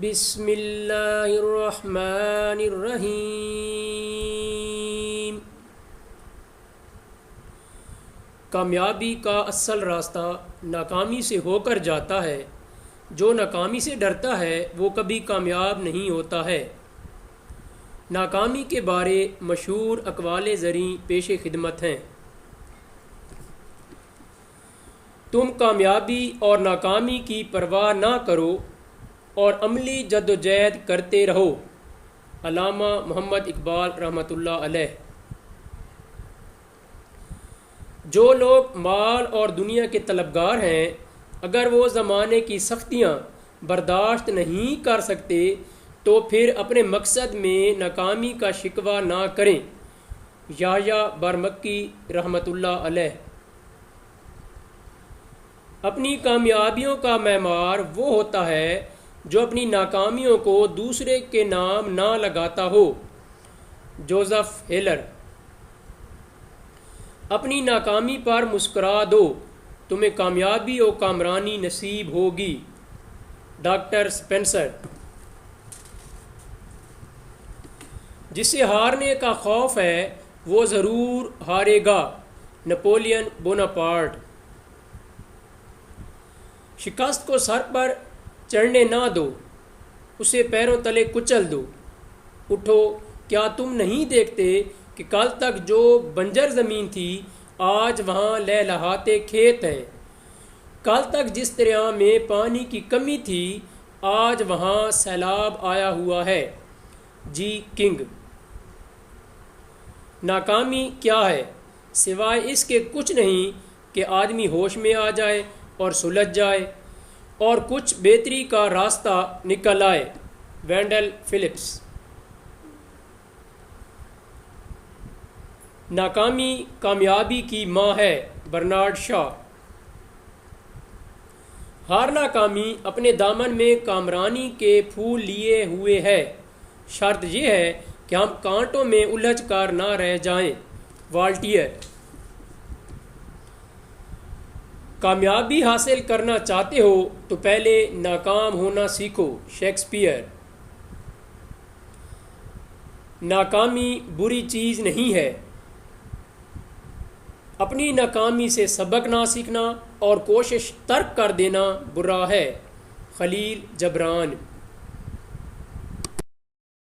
بسم اللہ الرحمن الرحیم۔ کامیابی کا اصل راستہ ناکامی سے ہو کر جاتا ہے۔ جو ناکامی سے ڈرتا ہے وہ کبھی کامیاب نہیں ہوتا ہے۔ ناکامی کے بارے مشہور اقوال زریں پیش خدمت ہیں۔ تم کامیابی اور ناکامی کی پرواہ نہ کرو اور عملی جدوجہد کرتے رہو۔ علامہ محمد اقبال رحمۃ اللہ علیہ۔ جو لوگ مال اور دنیا کے طلبگار ہیں، اگر وہ زمانے کی سختیاں برداشت نہیں کر سکتے تو پھر اپنے مقصد میں ناکامی کا شکوہ نہ کریں۔ یحییٰ برمکی رحمۃ اللہ علیہ۔ اپنی کامیابیوں کا معیار وہ ہوتا ہے جو اپنی ناکامیوں کو دوسرے کے نام نہ لگاتا ہو۔ Joseph healer. اپنی ناکامی پر مسکرا دو، تمہیں کامیابی و کامرانی نصیب ہوگی۔ Doctor Spencer. جسے ہارنے کا خوف ہے وہ ضرور ہارے گا۔ نپولین بوناپارٹ۔ شکست کو سر پر چڑھنے نہ دو، اسے پیروں تلے کچل دو۔ اٹھو، کیا تم نہیں دیکھتے کہ کل تک جو بنجر زمین تھی آج وہاں لہلہاتے کھیت ہیں؟ کل تک جس دریا میں پانی کی کمی تھی آج وہاں سیلاب آیا ہوا ہے۔ جی کنگ۔ ناکامی کیا ہے سوائے اس کے کچھ نہیں کہ آدمی ہوش میں آ جائے اور سلجھ جائے اور کچھ بہتری کا راستہ نکل آئے۔ وینڈل فلپس۔ ناکامی کامیابی کی ماں ہے۔ برنارڈ شاہ۔ ہر ناکامی اپنے دامن میں کامرانی کے پھول لیے ہوئے ہے، شرط یہ ہے کہ ہم کانٹوں میں الجھ کر نہ رہ جائیں۔ والٹیئر۔ کامیابی حاصل کرنا چاہتے ہو تو پہلے ناکام ہونا سیکھو۔ شیکسپیئر۔ ناکامی بری چیز نہیں ہے، اپنی ناکامی سے سبق نہ سیکھنا اور کوشش ترک کر دینا برا ہے۔ خلیل جبران۔